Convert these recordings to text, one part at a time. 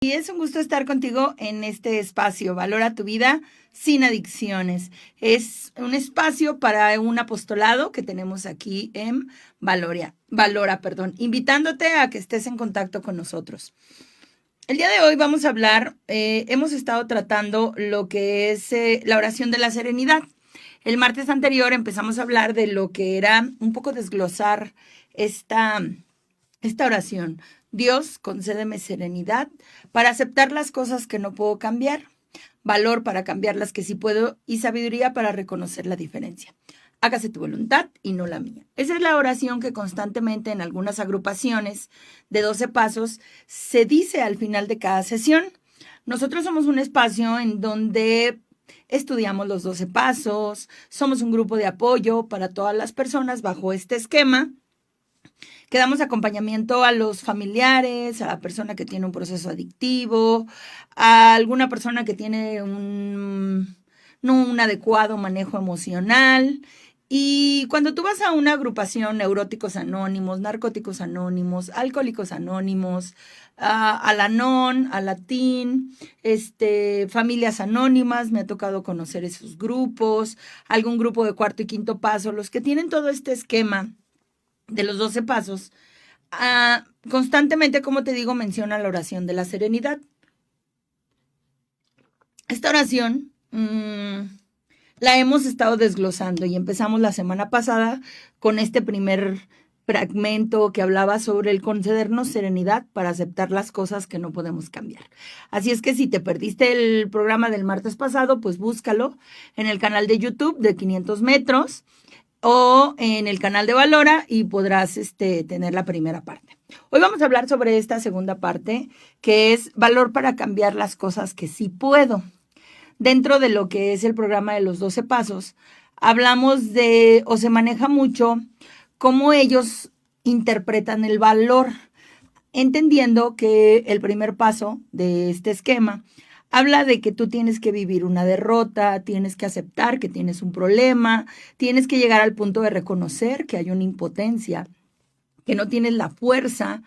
Y es un gusto estar contigo en este espacio, Valora tu vida sin adicciones. Es un espacio para un apostolado que tenemos aquí en Valora, invitándote a que estés en contacto con nosotros. El día de hoy vamos a hablar, hemos estado tratando lo que es la oración de la serenidad. El martes anterior empezamos a hablar de lo que era un poco desglosar esta oración. Dios, concédeme serenidad para aceptar las cosas que no puedo cambiar, valor para cambiar las que sí puedo y sabiduría para reconocer la diferencia. Hágase tu voluntad y no la mía. Esa es la oración que constantemente en algunas agrupaciones de 12 pasos se dice al final de cada sesión. Nosotros somos un espacio en donde estudiamos los 12 pasos, somos un grupo de apoyo para todas las personas bajo este esquema, que damos acompañamiento a los familiares, a la persona que tiene un proceso adictivo, a alguna persona que tiene no un adecuado manejo emocional. Y cuando tú vas a una agrupación, Neuróticos Anónimos, Narcóticos Anónimos, Alcohólicos Anónimos, Al-Anon, Al-Latín, Familias Anónimas, me ha tocado conocer esos grupos, algún grupo de cuarto y quinto paso, los que tienen todo este esquema de los 12 pasos, constantemente, como te digo, menciona la oración de la serenidad. Esta oración la hemos estado desglosando y empezamos la semana pasada con este primer fragmento que hablaba sobre el concedernos serenidad para aceptar las cosas que no podemos cambiar. Así es que si te perdiste el programa del martes pasado, pues búscalo en el canal de YouTube de 500 metros o en el canal de Valora y podrás tener la primera parte. Hoy vamos a hablar sobre esta segunda parte, que es valor para cambiar las cosas que sí puedo. Dentro de lo que es el programa de los 12 pasos, hablamos de, o se maneja mucho, cómo ellos interpretan el valor, entendiendo que el primer paso de este esquema habla de que tú tienes que vivir una derrota, tienes que aceptar que tienes un problema, tienes que llegar al punto de reconocer que hay una impotencia, que no tienes la fuerza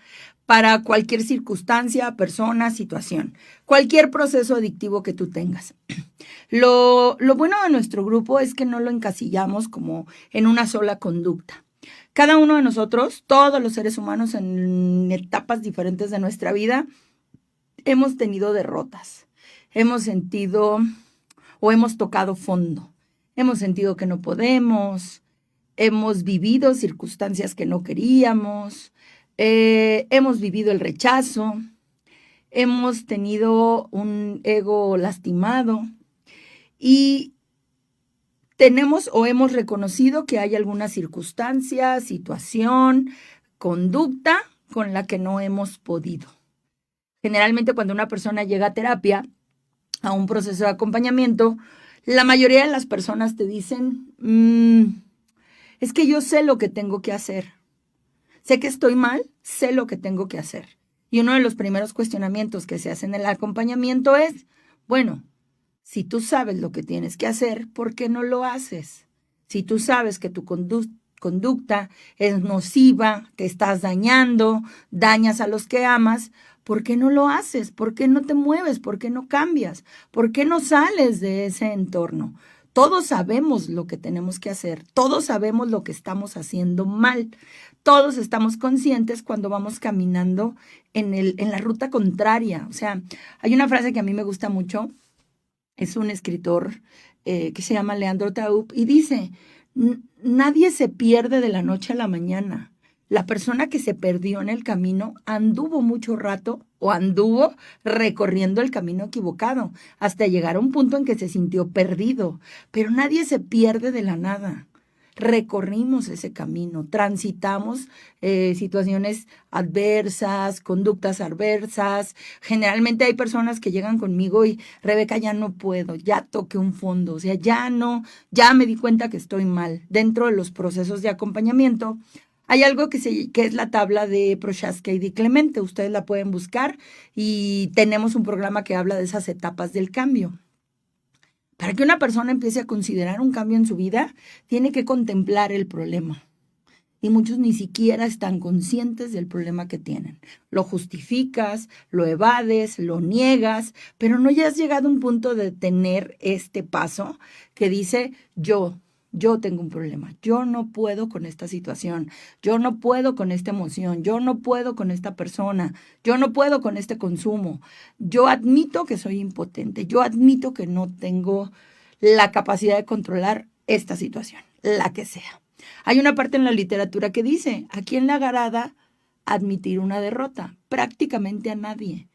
para cualquier circunstancia, persona, situación, cualquier proceso adictivo que tú tengas. Lo bueno de nuestro grupo es que no lo encasillamos como en una sola conducta. Cada uno de nosotros, todos los seres humanos en etapas diferentes de nuestra vida, hemos tenido derrotas. Hemos sentido o hemos tocado fondo. Hemos sentido que no podemos, hemos vivido circunstancias que no queríamos, hemos vivido el rechazo, hemos tenido un ego lastimado y tenemos o hemos reconocido que hay alguna circunstancia, situación, conducta con la que no hemos podido. Generalmente cuando una persona llega a terapia, a un proceso de acompañamiento, la mayoría de las personas te dicen, es que yo sé lo que tengo que hacer. Sé que estoy mal, sé lo que tengo que hacer. Y uno de los primeros cuestionamientos que se hacen en el acompañamiento es, bueno, si tú sabes lo que tienes que hacer, ¿por qué no lo haces? Si tú sabes que tu conducta es nociva, te estás dañando, dañas a los que amas, ¿por qué no lo haces? ¿Por qué no te mueves? ¿Por qué no cambias? ¿Por qué no sales de ese entorno? Todos sabemos lo que tenemos que hacer, todos sabemos lo que estamos haciendo mal, todos estamos conscientes cuando vamos caminando en la ruta contraria. O sea, hay una frase que a mí me gusta mucho, es un escritor que se llama Leandro Taup y dice, nadie se pierde de la noche a la mañana. La persona que se perdió en el camino anduvo mucho rato o anduvo recorriendo el camino equivocado hasta llegar a un punto en que se sintió perdido. Pero nadie se pierde de la nada. Recorrimos ese camino, transitamos situaciones adversas, conductas adversas. Generalmente hay personas que llegan conmigo y Rebeca, ya no puedo, ya toqué un fondo, o sea, ya me di cuenta que estoy mal. Dentro de los procesos de acompañamiento hay algo que es la tabla de Prochaska y de Clemente. Ustedes la pueden buscar y tenemos un programa que habla de esas etapas del cambio. Para que una persona empiece a considerar un cambio en su vida, tiene que contemplar el problema. y muchos ni siquiera están conscientes del problema que tienen. Lo justificas, lo evades, lo niegas, pero no ya has llegado a un punto de tener este paso que dice yo tengo un problema, yo no puedo con esta situación, yo no puedo con esta emoción, yo no puedo con esta persona, yo no puedo con este consumo, yo admito que soy impotente, yo admito que no tengo la capacidad de controlar esta situación, la que sea. Hay una parte en la literatura que dice, ¿a quién le agrada admitir una derrota? Prácticamente a nadie.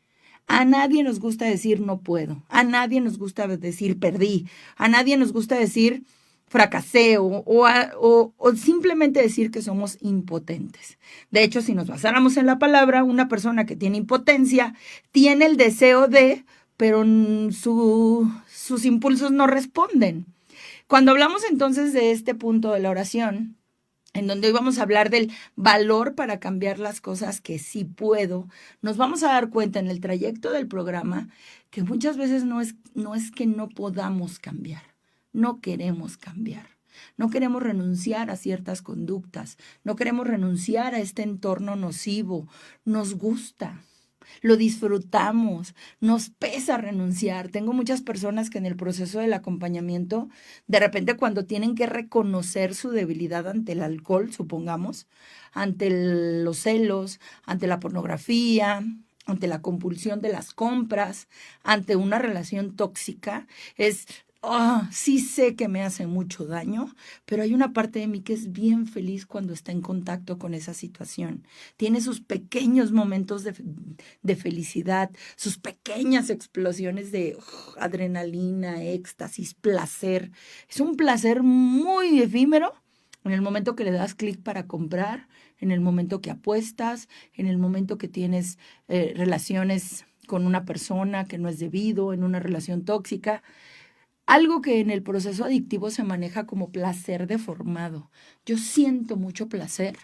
A nadie nos gusta decir no puedo, a nadie nos gusta decir perdí, a nadie nos gusta decir fracasé o simplemente decir que somos impotentes. De hecho, si nos basáramos en la palabra, una persona que tiene impotencia tiene el deseo de, pero sus impulsos no responden. Cuando hablamos entonces de este punto de la oración, en donde hoy vamos a hablar del valor para cambiar las cosas que sí puedo, nos vamos a dar cuenta en el trayecto del programa que muchas veces no es que no podamos cambiar, no queremos cambiar. No queremos renunciar a ciertas conductas, no queremos renunciar a este entorno nocivo, nos gusta. Lo disfrutamos, nos pesa renunciar. Tengo muchas personas que en el proceso del acompañamiento, de repente cuando tienen que reconocer su debilidad ante el alcohol, supongamos, ante los celos, ante la pornografía, ante la compulsión de las compras, ante una relación tóxica, sí sé que me hace mucho daño, pero hay una parte de mí que es bien feliz cuando está en contacto con esa situación. Tiene sus pequeños momentos de felicidad, sus pequeñas explosiones de adrenalina, éxtasis, placer. Es un placer muy efímero en el momento que le das clic para comprar, en el momento que apuestas, en el momento que tienes relaciones con una persona que no es debido, en una relación tóxica. Algo que en el proceso adictivo se maneja como placer deformado. Yo siento mucho placer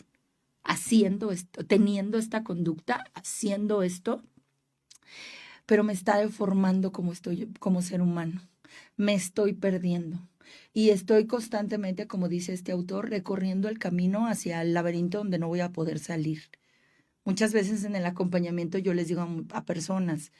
haciendo esto, teniendo esta conducta, haciendo esto, pero me está deformando como ser humano. Me estoy perdiendo. Y estoy constantemente, como dice este autor, recorriendo el camino hacia el laberinto donde no voy a poder salir. Muchas veces en el acompañamiento yo les digo a personas,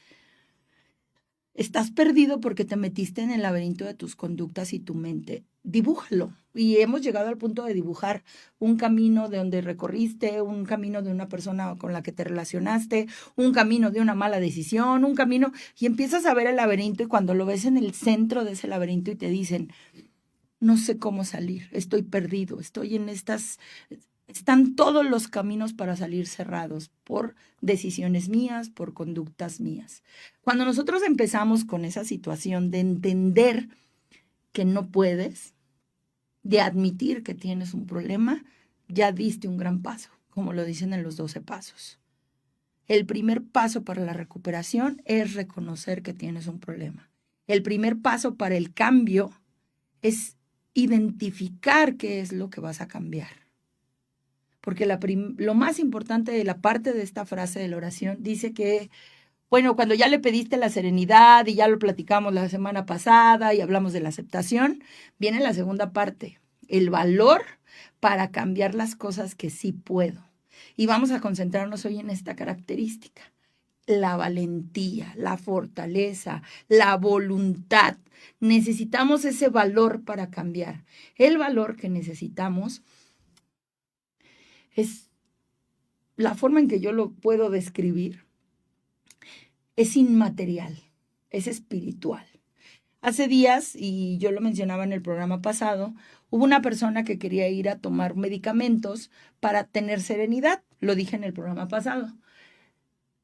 estás perdido porque te metiste en el laberinto de tus conductas y tu mente. Dibújalo. Y hemos llegado al punto de dibujar un camino de donde recorriste, un camino de una persona con la que te relacionaste, un camino de una mala decisión, un camino, y empiezas a ver el laberinto y cuando lo ves en el centro de ese laberinto y te dicen, no sé cómo salir, estoy perdido, estoy en están todos los caminos para salir cerrados por decisiones mías, por conductas mías. Cuando nosotros empezamos con esa situación de entender que no puedes, de admitir que tienes un problema, ya diste un gran paso, como lo dicen en los 12 pasos. El primer paso para la recuperación es reconocer que tienes un problema. El primer paso para el cambio es identificar qué es lo que vas a cambiar. Porque lo más importante de la parte de esta frase de la oración dice que, bueno, cuando ya le pediste la serenidad y ya lo platicamos la semana pasada y hablamos de la aceptación, viene la segunda parte, el valor para cambiar las cosas que sí puedo. Y vamos a concentrarnos hoy en esta característica, la valentía, la fortaleza, la voluntad. Necesitamos ese valor para cambiar. El valor que necesitamos es la forma en que yo lo puedo describir, es inmaterial, es espiritual. Hace días, y yo lo mencionaba en el programa pasado, hubo una persona que quería ir a tomar medicamentos para tener serenidad, lo dije en el programa pasado.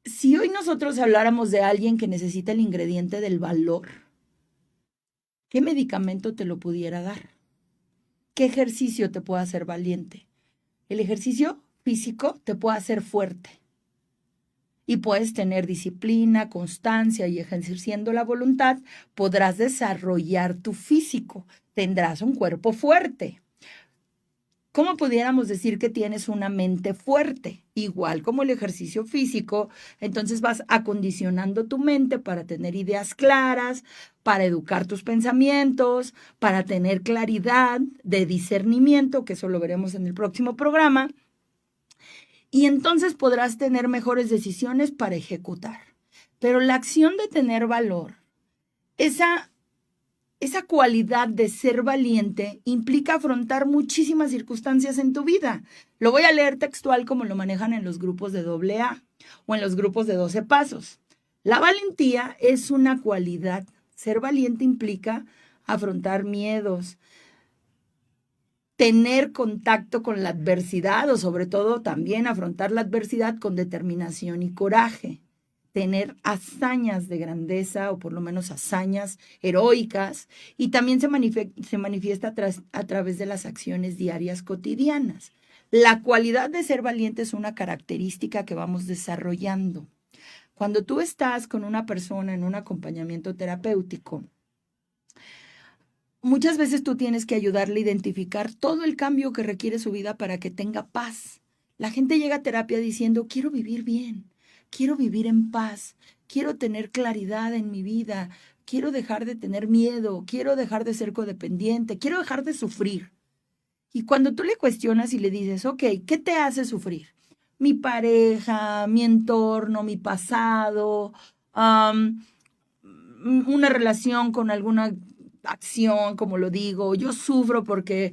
Si hoy nosotros habláramos de alguien que necesita el ingrediente del valor, ¿qué medicamento te lo pudiera dar? ¿Qué ejercicio te puede hacer valiente? El ejercicio físico te puede hacer fuerte y puedes tener disciplina, constancia y ejerciendo la voluntad podrás desarrollar tu físico, tendrás un cuerpo fuerte. ¿Cómo pudiéramos decir que tienes una mente fuerte? Igual como el ejercicio físico, entonces vas acondicionando tu mente para tener ideas claras, para educar tus pensamientos, para tener claridad de discernimiento, que eso lo veremos en el próximo programa, y entonces podrás tener mejores decisiones para ejecutar. Pero la acción de tener valor, esa cualidad de ser valiente implica afrontar muchísimas circunstancias en tu vida. Lo voy a leer textual como lo manejan en los grupos de AA o en los grupos de 12 pasos. La valentía es una cualidad. Ser valiente implica afrontar miedos, tener contacto con la adversidad o sobre todo también afrontar la adversidad con determinación y coraje. Tener hazañas de grandeza o por lo menos hazañas heroicas y también se manifiesta a través de las acciones diarias cotidianas. La cualidad de ser valiente es una característica que vamos desarrollando. Cuando tú estás con una persona en un acompañamiento terapéutico, muchas veces tú tienes que ayudarle a identificar todo el cambio que requiere su vida para que tenga paz. La gente llega a terapia diciendo, quiero vivir bien. Quiero vivir en paz, quiero tener claridad en mi vida, quiero dejar de tener miedo, quiero dejar de ser codependiente, quiero dejar de sufrir. Y cuando tú le cuestionas y le dices, ok, ¿qué te hace sufrir? Mi pareja, mi entorno, mi pasado, una relación con alguna acción, como lo digo, yo sufro porque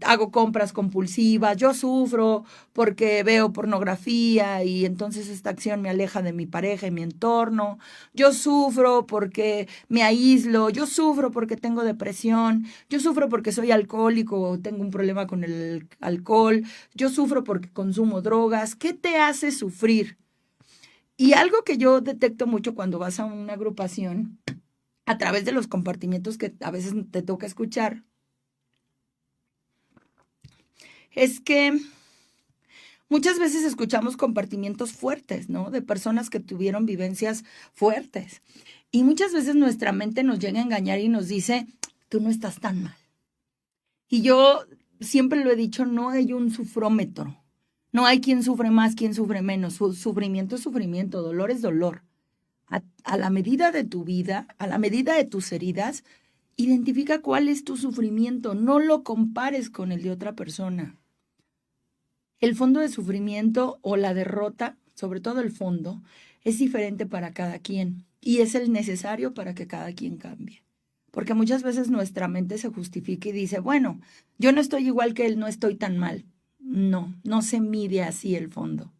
hago compras compulsivas, yo sufro porque veo pornografía y entonces esta acción me aleja de mi pareja y mi entorno, yo sufro porque me aíslo, yo sufro porque tengo depresión, yo sufro porque soy alcohólico o tengo un problema con el alcohol, yo sufro porque consumo drogas. ¿Qué te hace sufrir? Y algo que yo detecto mucho cuando vas a una agrupación, a través de los compartimientos que a veces te toca escuchar, es que muchas veces escuchamos compartimientos fuertes, ¿no? De personas que tuvieron vivencias fuertes. Y muchas veces nuestra mente nos llega a engañar y nos dice, tú no estás tan mal. Y yo siempre lo he dicho, no hay un sufrómetro. No hay quien sufre más, quien sufre menos. Sufrimiento es sufrimiento, dolor es dolor. A la medida de tu vida, a la medida de tus heridas, identifica cuál es tu sufrimiento. No lo compares con el de otra persona. El fondo de sufrimiento o la derrota, sobre todo el fondo, es diferente para cada quien y es el necesario para que cada quien cambie. Porque muchas veces nuestra mente se justifica y dice, bueno, yo no estoy igual que él, no estoy tan mal. No, no se mide así el fondo.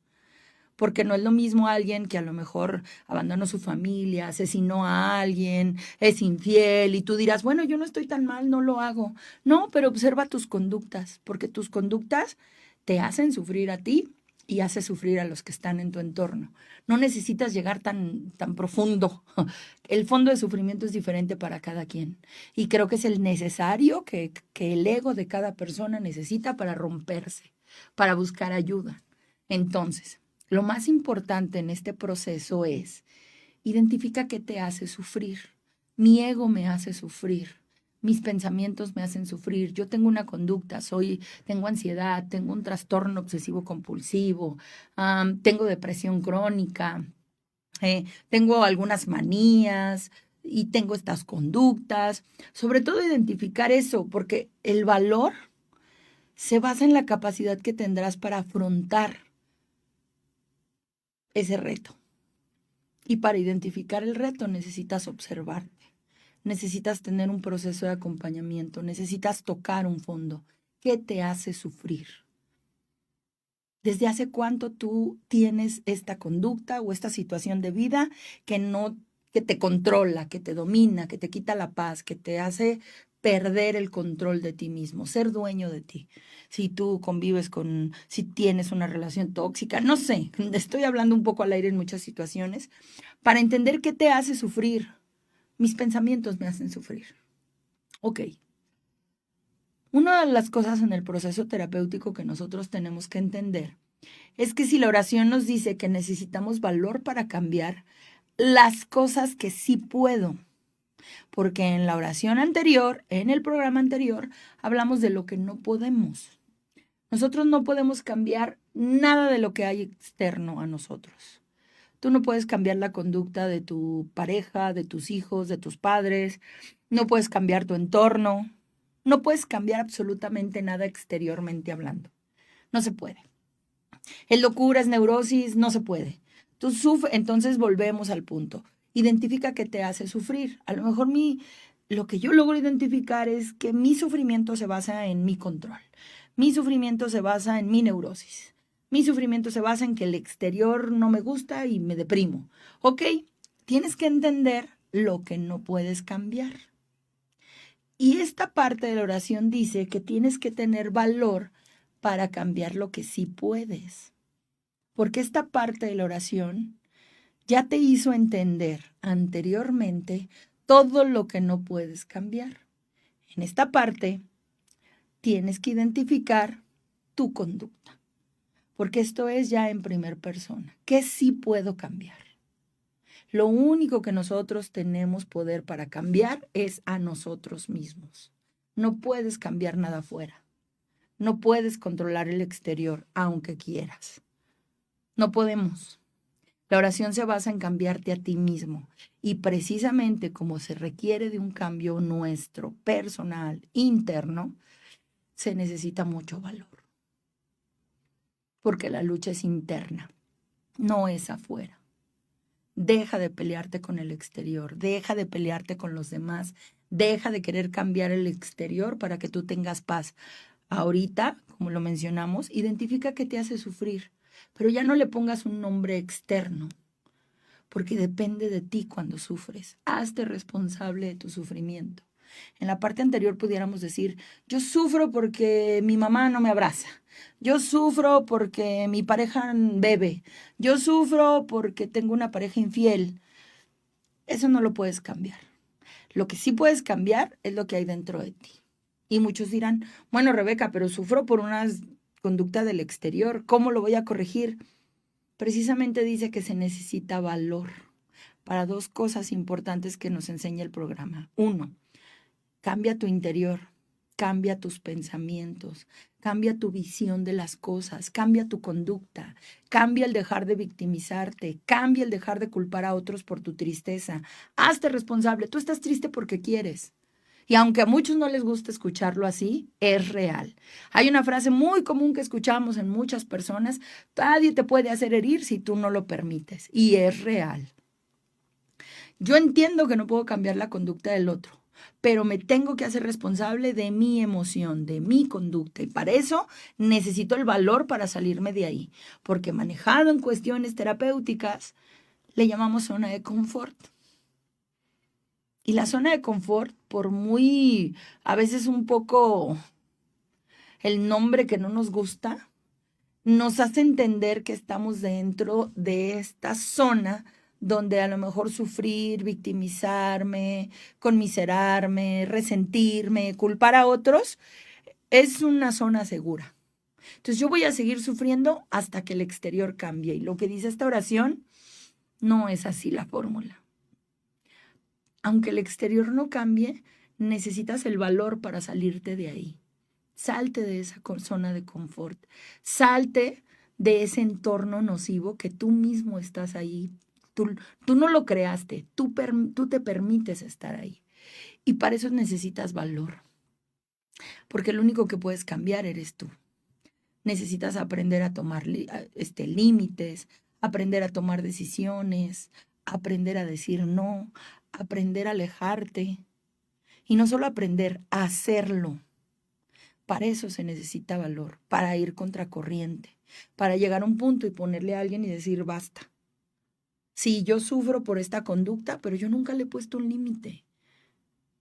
Porque no es lo mismo alguien que a lo mejor abandonó su familia, asesinó a alguien, es infiel y tú dirás, bueno, yo no estoy tan mal, no lo hago. No, pero observa tus conductas, porque tus conductas te hacen sufrir a ti y hace sufrir a los que están en tu entorno. No necesitas llegar tan profundo. El fondo de sufrimiento es diferente para cada quien. Y creo que es el necesario que el ego de cada persona necesita para romperse, para buscar ayuda. Entonces, lo más importante en este proceso es, identifica qué te hace sufrir. Mi ego me hace sufrir. Mis pensamientos me hacen sufrir. Yo tengo una conducta, tengo ansiedad, tengo un trastorno obsesivo compulsivo, tengo depresión crónica, tengo algunas manías y tengo estas conductas. Sobre todo identificar eso, porque el valor se basa en la capacidad que tendrás para afrontar ese reto. Y para identificar el reto necesitas observarte, necesitas tener un proceso de acompañamiento, necesitas tocar un fondo. ¿Qué te hace sufrir? ¿Desde hace cuánto tú tienes esta conducta o esta situación de vida que te controla, que te domina, que te quita la paz, que te hace perder el control de ti mismo, ser dueño de ti? Si tú convives si tienes una relación tóxica, no sé, estoy hablando un poco al aire en muchas situaciones, para entender qué te hace sufrir. Mis pensamientos me hacen sufrir. Ok. Una de las cosas en el proceso terapéutico que nosotros tenemos que entender es que si la oración nos dice que necesitamos valor para cambiar las cosas que sí puedo, porque en la oración anterior, en el programa anterior, hablamos de lo que no podemos. Nosotros no podemos cambiar nada de lo que hay externo a nosotros. Tú no puedes cambiar la conducta de tu pareja, de tus hijos, de tus padres. No puedes cambiar tu entorno. No puedes cambiar absolutamente nada exteriormente hablando. No se puede. Es locura, es neurosis, no se puede. Tú sufres, entonces volvemos al punto. Identifica qué te hace sufrir. A lo mejor lo que yo logro identificar es que mi sufrimiento se basa en mi control. Mi sufrimiento se basa en mi neurosis. Mi sufrimiento se basa en que el exterior no me gusta y me deprimo. Ok, tienes que entender lo que no puedes cambiar. Y esta parte de la oración dice que tienes que tener valor para cambiar lo que sí puedes. Porque esta parte de la oración ya te hizo entender anteriormente todo lo que no puedes cambiar. En esta parte tienes que identificar tu conducta. Porque esto es ya en primera persona. ¿Qué sí puedo cambiar? Lo único que nosotros tenemos poder para cambiar es a nosotros mismos. No puedes cambiar nada afuera. No puedes controlar el exterior, aunque quieras. No podemos. La oración se basa en cambiarte a ti mismo. Y precisamente como se requiere de un cambio nuestro, personal, interno, se necesita mucho valor. Porque la lucha es interna, no es afuera. Deja de pelearte con el exterior, deja de pelearte con los demás, deja de querer cambiar el exterior para que tú tengas paz. Ahorita, como lo mencionamos, identifica qué te hace sufrir, pero ya no le pongas un nombre externo, porque depende de ti cuando sufres. Hazte responsable de tu sufrimiento. En la parte anterior pudiéramos decir, yo sufro porque mi mamá no me abraza, yo sufro porque mi pareja bebe, yo sufro porque tengo una pareja infiel. Eso no lo puedes cambiar. Lo que sí puedes cambiar es lo que hay dentro de ti. Y muchos dirán, bueno, Rebeca, pero sufro por una conducta del exterior, ¿cómo lo voy a corregir? Precisamente dice que se necesita valor para dos cosas importantes que nos enseña el programa. Uno, cambia tu interior, cambia tus pensamientos, cambia tu visión de las cosas, cambia tu conducta, cambia el dejar de victimizarte, cambia el dejar de culpar a otros por tu tristeza. Hazte responsable, tú estás triste porque quieres. Y aunque a muchos no les gusta escucharlo así, es real. Hay una frase muy común que escuchamos en muchas personas, nadie te puede hacer herir si tú no lo permites. Y es real. Yo entiendo que no puedo cambiar la conducta del otro, pero me tengo que hacer responsable de mi emoción, de mi conducta. Y para eso necesito el valor para salirme de ahí. Porque manejado en cuestiones terapéuticas, le llamamos zona de confort. Y la zona de confort, por muy, a veces un poco el nombre que no nos gusta, nos hace entender que estamos dentro de esta zona donde a lo mejor sufrir, victimizarme, conmiserarme, resentirme, culpar a otros, es una zona segura. Entonces yo voy a seguir sufriendo hasta que el exterior cambie. Y lo que dice esta oración, no es así la fórmula. Aunque el exterior no cambie, necesitas el valor para salirte de ahí. Salte de esa zona de confort. Salte de ese entorno nocivo que tú mismo estás ahí. Tú no lo creaste, tú te permites estar ahí. Y para eso necesitas valor. Porque lo único que puedes cambiar eres tú. Necesitas aprender a tomar límites, aprender a tomar decisiones, aprender a decir no, aprender a alejarte. Y no solo aprender, a hacerlo. Para eso se necesita valor, para ir contracorriente, para llegar a un punto y ponerle a alguien y decir basta. Sí, yo sufro por esta conducta, pero yo nunca le he puesto un límite.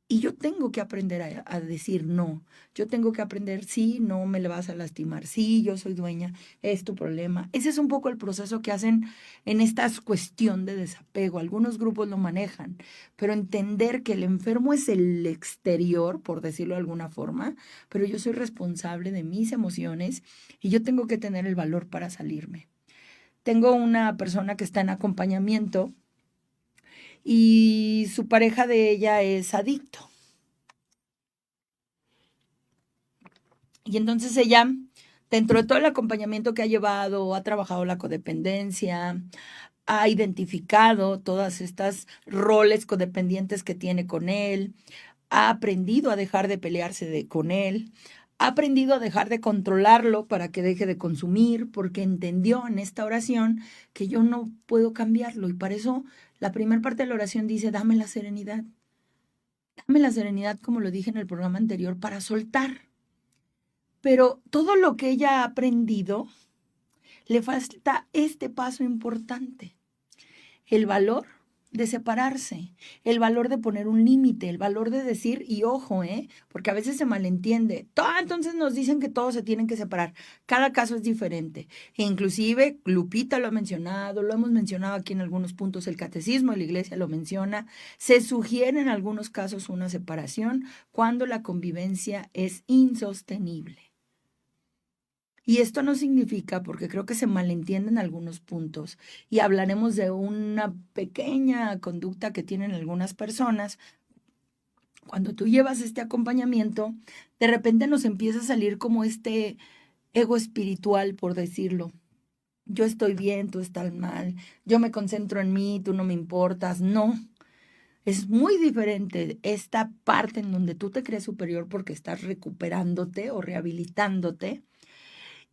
Y yo tengo que aprender a decir no. Yo tengo que aprender, sí, no me le vas a lastimar. Sí, yo soy dueña, es tu problema. Ese es un poco el proceso que hacen en esta cuestión de desapego. Algunos grupos lo manejan, pero entender que el enfermo es el exterior, por decirlo de alguna forma, pero yo soy responsable de mis emociones y yo tengo que tener el valor para salirme. Tengo una persona que está en acompañamiento y su pareja de ella es adicto. Y entonces ella dentro de todo el acompañamiento que ha llevado, ha trabajado la codependencia, ha identificado todas estas roles codependientes que tiene con él, ha aprendido a dejar de pelearse con él, ha aprendido a dejar de controlarlo para que deje de consumir, porque entendió en esta oración que yo no puedo cambiarlo. Y para eso la primera parte de la oración dice, dame la serenidad. Dame la serenidad, como lo dije en el programa anterior, para soltar. Pero todo lo que ella ha aprendido, le falta este paso importante. El valor de separarse, el valor de poner un límite, el valor de decir, y ojo, porque a veces se malentiende, entonces nos dicen que todos se tienen que separar, cada caso es diferente, e inclusive Lupita lo ha mencionado, lo hemos mencionado aquí en algunos puntos, el catecismo de la iglesia lo menciona, se sugiere en algunos casos una separación cuando la convivencia es insostenible. Y esto no significa, porque creo que se malentienden algunos puntos, y hablaremos de una pequeña conducta que tienen algunas personas. Cuando tú llevas este acompañamiento, de repente nos empieza a salir como este ego espiritual, por decirlo. Yo estoy bien, tú estás mal, yo me concentro en mí, tú no me importas. No, es muy diferente esta parte en donde tú te crees superior porque estás recuperándote o rehabilitándote,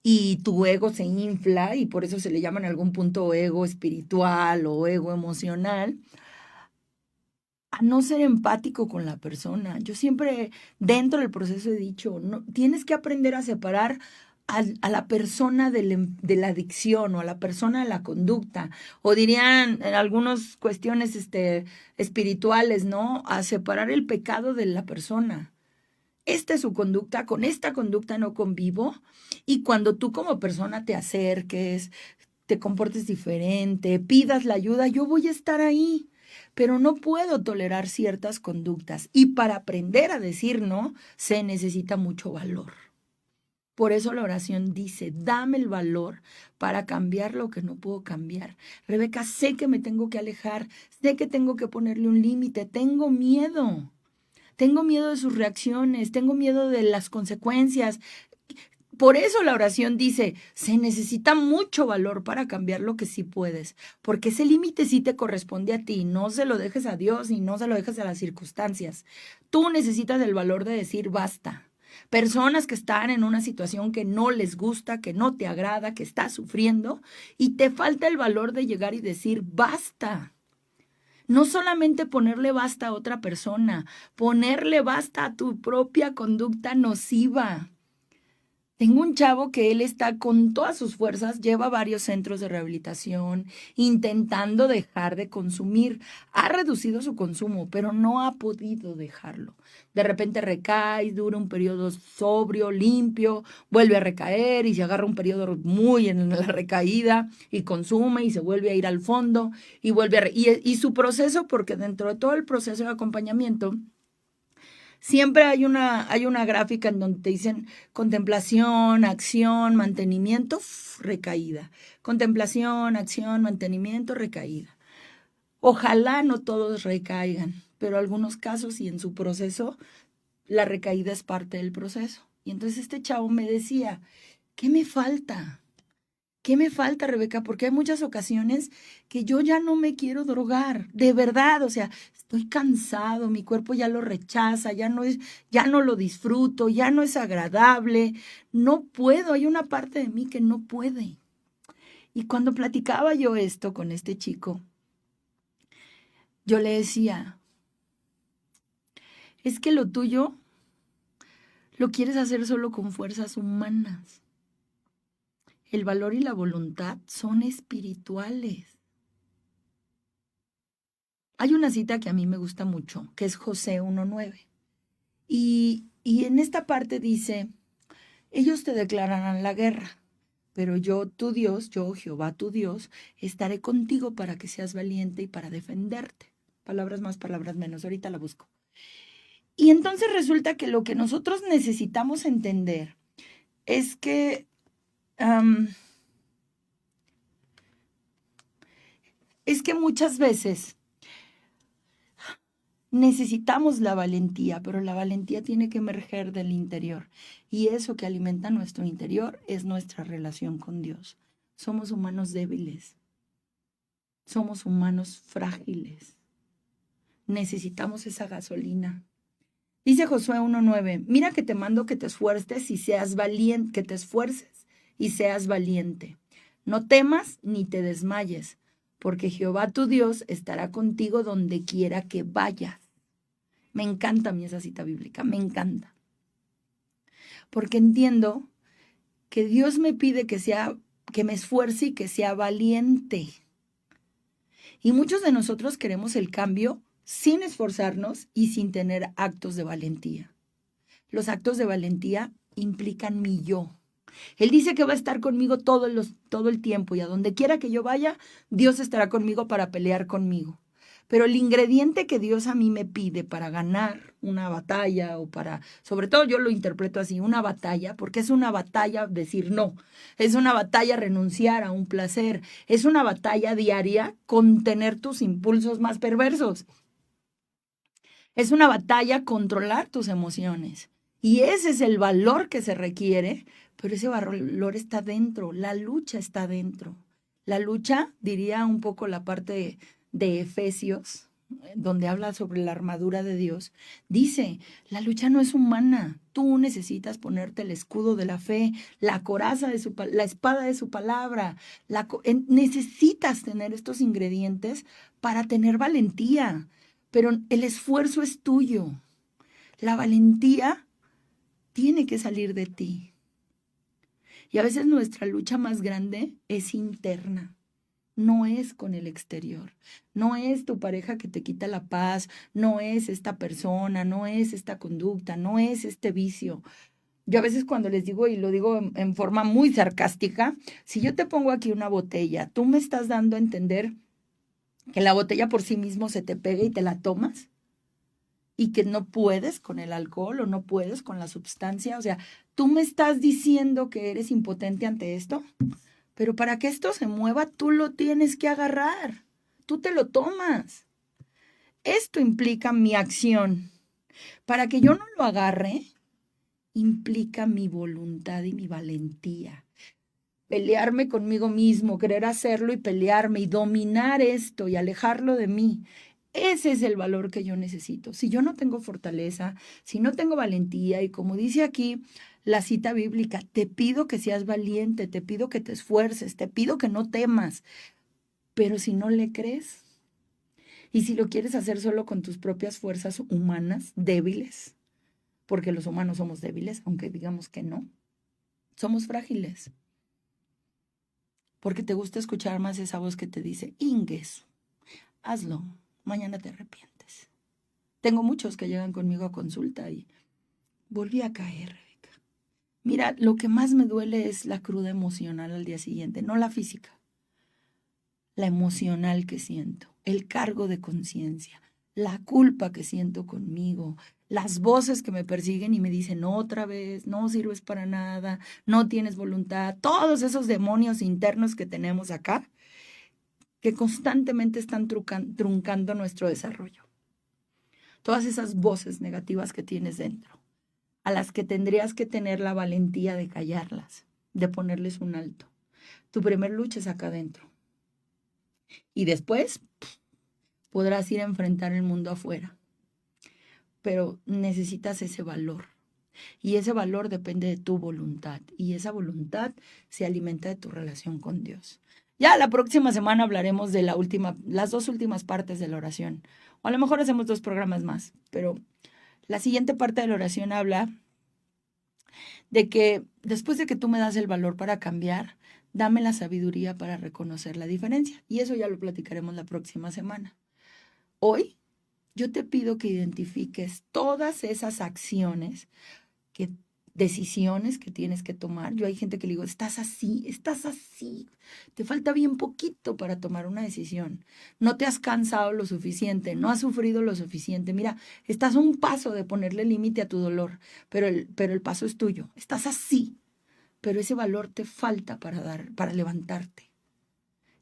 y tu ego se infla y por eso se le llama en algún punto ego espiritual o ego emocional, a no ser empático con la persona. Yo siempre dentro del proceso he dicho, no, tienes que aprender a separar a la persona de la adicción o a la persona de la conducta, o dirían en algunas cuestiones espirituales, ¿no? A separar el pecado de la persona. Esta es su conducta, con esta conducta no convivo, y cuando tú como persona te acerques, te comportes diferente, pidas la ayuda, yo voy a estar ahí, pero no puedo tolerar ciertas conductas, y para aprender a decir no se necesita mucho valor. Por eso la oración dice, dame el valor para cambiar lo que no puedo cambiar. Rebeca, sé que me tengo que alejar, sé que tengo que ponerle un límite, tengo miedo. Tengo miedo de sus reacciones, tengo miedo de las consecuencias. Por eso la oración dice, se necesita mucho valor para cambiar lo que sí puedes, porque ese límite sí te corresponde a ti, no se lo dejes a Dios y no se lo dejes a las circunstancias. Tú necesitas el valor de decir basta. Personas que están en una situación que no les gusta, que no te agrada, que estás sufriendo, y te falta el valor de llegar y decir basta. No solamente ponerle basta a otra persona, ponerle basta a tu propia conducta nociva. Tengo un chavo que él está con todas sus fuerzas, lleva varios centros de rehabilitación, intentando dejar de consumir. Ha reducido su consumo, pero no ha podido dejarlo. De repente recae, dura un periodo sobrio, limpio, vuelve a recaer y se agarra un periodo muy en la recaída y consume y se vuelve a ir al fondo y vuelve a... y su proceso, porque dentro de todo el proceso de acompañamiento, siempre hay una gráfica en donde te dicen contemplación, acción, mantenimiento, recaída. Contemplación, acción, mantenimiento, recaída. Ojalá no todos recaigan, pero algunos casos y en su proceso, la recaída es parte del proceso. Y entonces este chavo me decía, ¿qué me falta? ¿Qué me falta, Rebeca? Porque hay muchas ocasiones que yo ya no me quiero drogar, de verdad, o sea, estoy cansado, mi cuerpo ya lo rechaza, ya no lo disfruto, ya no es agradable, no puedo, hay una parte de mí que no puede. Y cuando platicaba yo esto con este chico, yo le decía, es que lo tuyo lo quieres hacer solo con fuerzas humanas. El valor y la voluntad son espirituales. Hay una cita que a mí me gusta mucho, que es Josué 1:9. Y en esta parte dice, ellos te declararán la guerra, pero yo, tu Dios, yo, Jehová, tu Dios, estaré contigo para que seas valiente y para defenderte. Palabras más, palabras menos. Ahorita la busco. Y entonces resulta que lo que nosotros necesitamos entender es que muchas veces Necesitamos la valentía, pero la valentía tiene que emerger del interior. Y eso que alimenta nuestro interior es nuestra relación con Dios. Somos humanos débiles. Somos humanos frágiles. Necesitamos esa gasolina. Dice Josué 1:9, mira que te mando que te esfuerces y seas valiente, que te esfuerces y seas valiente. No temas ni te desmayes, porque Jehová tu Dios estará contigo donde quiera que vayas. Me encanta a mí esa cita bíblica, me encanta. Porque entiendo que Dios me pide que me esfuerce y que sea valiente. Y muchos de nosotros queremos el cambio sin esforzarnos y sin tener actos de valentía. Los actos de valentía implican mi yo. Él dice que va a estar conmigo todo el tiempo y a donde quiera que yo vaya, Dios estará conmigo para pelear conmigo. Pero el ingrediente que Dios a mí me pide para ganar una batalla sobre todo yo lo interpreto así, una batalla, porque es una batalla decir no, es una batalla renunciar a un placer, es una batalla diaria contener tus impulsos más perversos. Es una batalla controlar tus emociones. Y ese es el valor que se requiere, pero ese valor está dentro, la lucha está dentro. La lucha, diría un poco la parte de Efesios, donde habla sobre la armadura de Dios, dice, la lucha no es humana. Tú necesitas ponerte el escudo de la fe, la coraza la espada de su palabra. Necesitas tener estos ingredientes para tener valentía. Pero el esfuerzo es tuyo. La valentía tiene que salir de ti. Y a veces nuestra lucha más grande es interna. No es con el exterior. No es tu pareja que te quita la paz. No es esta persona. No es esta conducta. No es este vicio. Yo a veces cuando les digo, y lo digo en forma muy sarcástica, si yo te pongo aquí una botella, tú me estás dando a entender que la botella por sí mismo se te pega y te la tomas y que no puedes con el alcohol o no puedes con la sustancia. O sea, tú me estás diciendo que eres impotente ante esto, pero para que esto se mueva tú lo tienes que agarrar, tú te lo tomas. Esto implica mi acción. Para que yo no lo agarre, implica mi voluntad y mi valentía. Pelearme conmigo mismo, querer hacerlo y pelearme y dominar esto y alejarlo de mí. Ese es el valor que yo necesito. Si yo no tengo fortaleza, si no tengo valentía, y como dice aquí la cita bíblica, te pido que seas valiente, te pido que te esfuerces, te pido que no temas. Pero si no le crees, y si lo quieres hacer solo con tus propias fuerzas humanas, débiles, porque los humanos somos débiles, aunque digamos que no, somos frágiles. Porque te gusta escuchar más esa voz que te dice, Ingues, hazlo, mañana te arrepientes. Tengo muchos que llegan conmigo a consulta y volví a caer, Rebeca. Mira, lo que más me duele es la cruda emocional al día siguiente, no la física. La emocional que siento, el cargo de conciencia, la culpa que siento conmigo, las voces que me persiguen y me dicen otra vez, no sirves para nada, no tienes voluntad, todos esos demonios internos que tenemos acá, que constantemente están truncando nuestro desarrollo. Todas esas voces negativas que tienes dentro, a las que tendrías que tener la valentía de callarlas, de ponerles un alto. Tu primer lucha es acá adentro. Y después podrás ir a enfrentar el mundo afuera. Pero necesitas ese valor. Y ese valor depende de tu voluntad. Y esa voluntad se alimenta de tu relación con Dios. Ya la próxima semana hablaremos de las 2 últimas partes de la oración. O a lo mejor hacemos 2 programas más. Pero la siguiente parte de la oración habla de que después de que tú me das el valor para cambiar, dame la sabiduría para reconocer la diferencia. Y eso ya lo platicaremos la próxima semana. Hoy yo te pido que identifiques todas esas acciones, decisiones que tienes que tomar. Yo hay gente que le digo, estás así, te falta bien poquito para tomar una decisión. No te has cansado lo suficiente, no has sufrido lo suficiente. Mira, estás a un paso de ponerle límite a tu dolor, pero el paso es tuyo. Estás así, pero ese valor te falta para levantarte.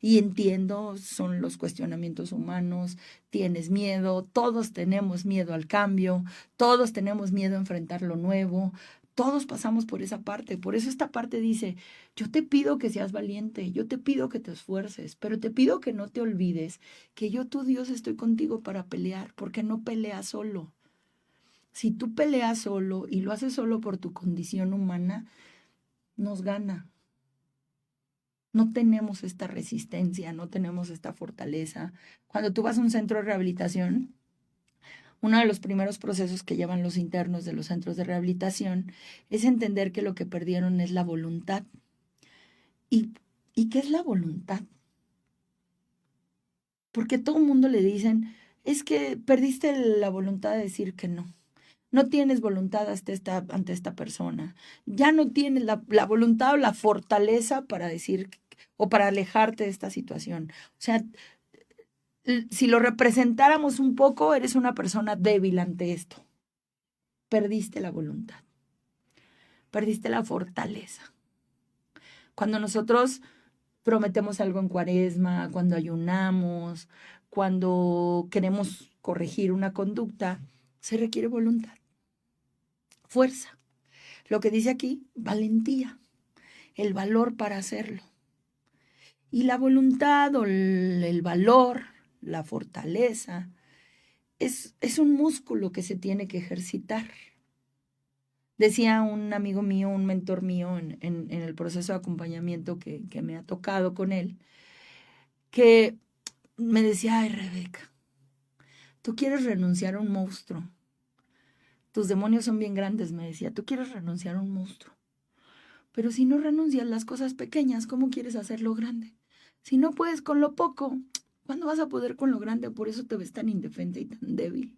Y entiendo, son los cuestionamientos humanos, tienes miedo, todos tenemos miedo al cambio, todos tenemos miedo a enfrentar lo nuevo, todos pasamos por esa parte. Por eso esta parte dice, yo te pido que seas valiente, yo te pido que te esfuerces, pero te pido que no te olvides que yo, tu Dios, estoy contigo para pelear, porque no peleas solo. Si tú peleas solo y lo haces solo por tu condición humana, nos gana. No tenemos esta resistencia, no tenemos esta fortaleza. Cuando tú vas a un centro de rehabilitación, uno de los primeros procesos que llevan los internos de los centros de rehabilitación es entender que lo que perdieron es la voluntad. ¿Y qué es la voluntad? Porque todo el mundo le dicen, es que perdiste la voluntad de decir que no. No tienes voluntad ante esta persona. Ya no tienes la voluntad o la fortaleza para decir o para alejarte de esta situación. O sea, si lo representáramos un poco, eres una persona débil ante esto. Perdiste la voluntad. Perdiste la fortaleza. Cuando nosotros prometemos algo en Cuaresma, cuando ayunamos, cuando queremos corregir una conducta, se requiere voluntad. Fuerza. Lo que dice aquí, valentía, el valor para hacerlo. Y la voluntad o el valor, la fortaleza, es un músculo que se tiene que ejercitar. Decía un amigo mío, un mentor mío en el proceso de acompañamiento que me ha tocado con él, que me decía, ay, Rebeca, tú quieres renunciar a un monstruo. Tus demonios son bien grandes, me decía. Tú quieres renunciar a un monstruo. Pero si no renuncias a las cosas pequeñas, ¿cómo quieres hacerlo grande? Si no puedes con lo poco, ¿cuándo vas a poder con lo grande? Por eso te ves tan indefensa y tan débil.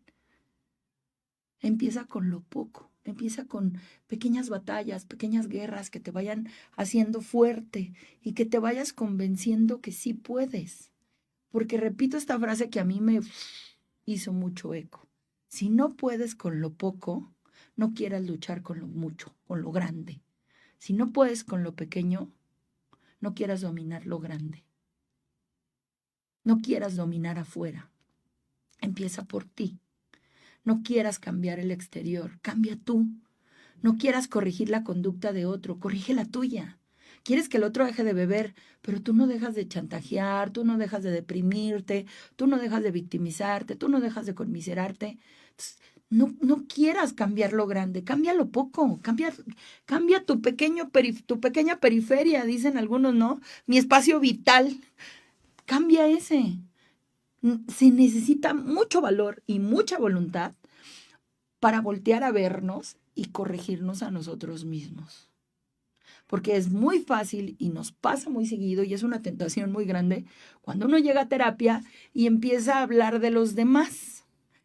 Empieza con lo poco. Empieza con pequeñas batallas, pequeñas guerras que te vayan haciendo fuerte y que te vayas convenciendo que sí puedes. Porque repito esta frase que a mí me hizo mucho eco. Si no puedes con lo poco, no quieras luchar con lo mucho, con lo grande. Si no puedes con lo pequeño, no quieras dominar lo grande. No quieras dominar afuera. Empieza por ti. No quieras cambiar el exterior, cambia tú. No quieras corregir la conducta de otro, corrige la tuya. Quieres que el otro deje de beber, pero tú no dejas de chantajear, tú no dejas de deprimirte, tú no dejas de victimizarte, tú no dejas de conmiserarte. No quieras cambiar lo grande, cambia lo poco, cambia tu pequeña periferia, dicen algunos, ¿no? Mi espacio vital, cambia ese. Se necesita mucho valor y mucha voluntad para voltear a vernos y corregirnos a nosotros mismos. Porque es muy fácil y nos pasa muy seguido y es una tentación muy grande cuando uno llega a terapia y empieza a hablar de los demás.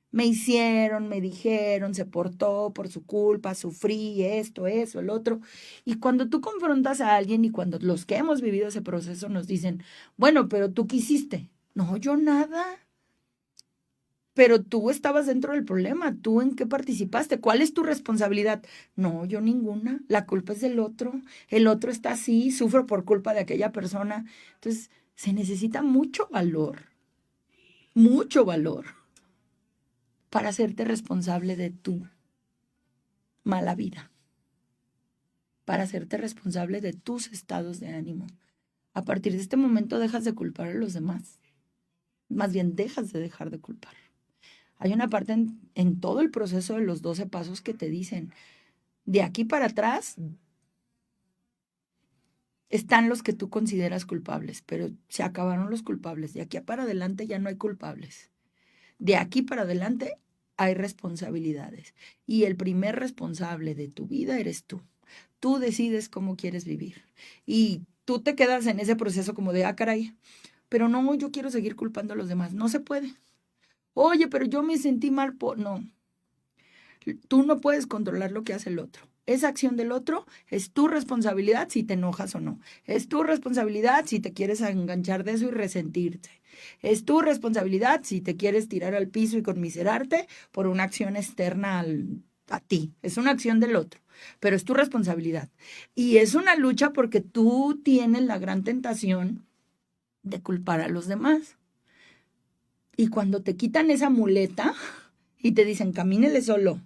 Me hicieron, me dijeron, se portó por su culpa, sufrí esto, eso, el otro. Y cuando tú confrontas a alguien y cuando los que hemos vivido ese proceso nos dicen, bueno, pero tú qué hiciste. No, yo nada. Pero tú estabas dentro del problema, ¿tú en qué participaste? ¿Cuál es tu responsabilidad? No, yo ninguna, la culpa es del otro, el otro está así, sufro por culpa de aquella persona. Entonces, se necesita mucho valor para hacerte responsable de tu mala vida, para hacerte responsable de tus estados de ánimo. A partir de este momento dejas de culpar a los demás, más bien dejas de dejar de culpar. Hay una parte en todo el proceso de los 12 pasos que te dicen, de aquí para atrás están los que tú consideras culpables, pero se acabaron los culpables. De aquí para adelante ya no hay culpables. De aquí para adelante hay responsabilidades. Y el primer responsable de tu vida eres tú. Tú decides cómo quieres vivir. Y tú te quedas en ese proceso como de, caray, pero no, yo quiero seguir culpando a los demás. No se puede. Oye, pero yo me sentí mal por... No, tú no puedes controlar lo que hace el otro. Esa acción del otro es tu responsabilidad si te enojas o no. Es tu responsabilidad si te quieres enganchar de eso y resentirte. Es tu responsabilidad si te quieres tirar al piso y conmiserarte por una acción externa a ti. Es una acción del otro, pero es tu responsabilidad. Y es una lucha porque tú tienes la gran tentación de culpar a los demás. Y cuando te quitan esa muleta y te dicen, camínele solo,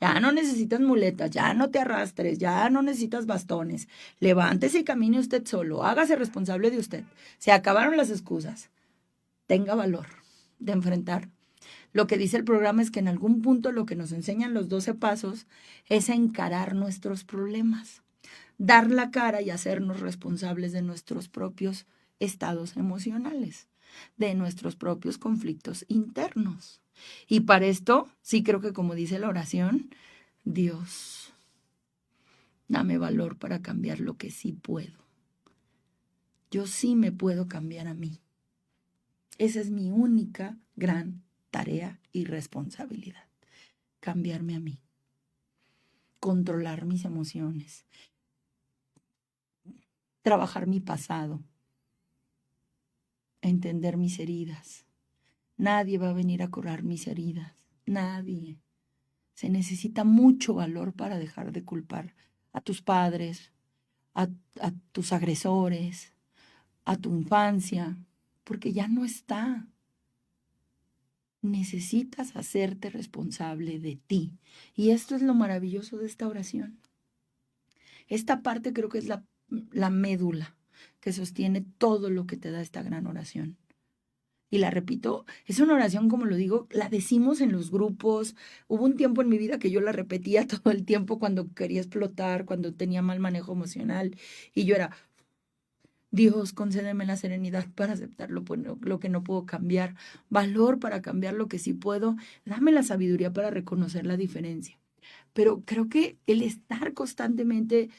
ya no necesitas muletas, ya no te arrastres, ya no necesitas bastones, levántese y camine usted solo, hágase responsable de usted. Se acabaron las excusas. Tenga valor de enfrentar. Lo que dice el programa es que en algún punto lo que nos enseñan los 12 pasos es a encarar nuestros problemas, dar la cara y hacernos responsables de nuestros propios estados emocionales, de nuestros propios conflictos internos. Y para esto, sí creo que como dice la oración, Dios, dame valor para cambiar lo que sí puedo. Yo sí me puedo cambiar a mí. Esa es mi única gran tarea y responsabilidad. Cambiarme a mí. Controlar mis emociones. Trabajar mi pasado. Entender mis heridas. Nadie va a venir a curar mis heridas. Nadie. Se necesita mucho valor para dejar de culpar a tus padres, a tus agresores, a tu infancia, porque ya no está. Necesitas hacerte responsable de ti. Y esto es lo maravilloso de esta oración. Esta parte creo que es la médula que sostiene todo lo que te da esta gran oración. Y la repito, es una oración, como lo digo, la decimos en los grupos. Hubo un tiempo en mi vida que yo la repetía todo el tiempo cuando quería explotar, cuando tenía mal manejo emocional. Y yo era, Dios, concédeme la serenidad para aceptar lo que no puedo cambiar, valor para cambiar lo que sí puedo, dame la sabiduría para reconocer la diferencia. Pero creo que el estar constantemente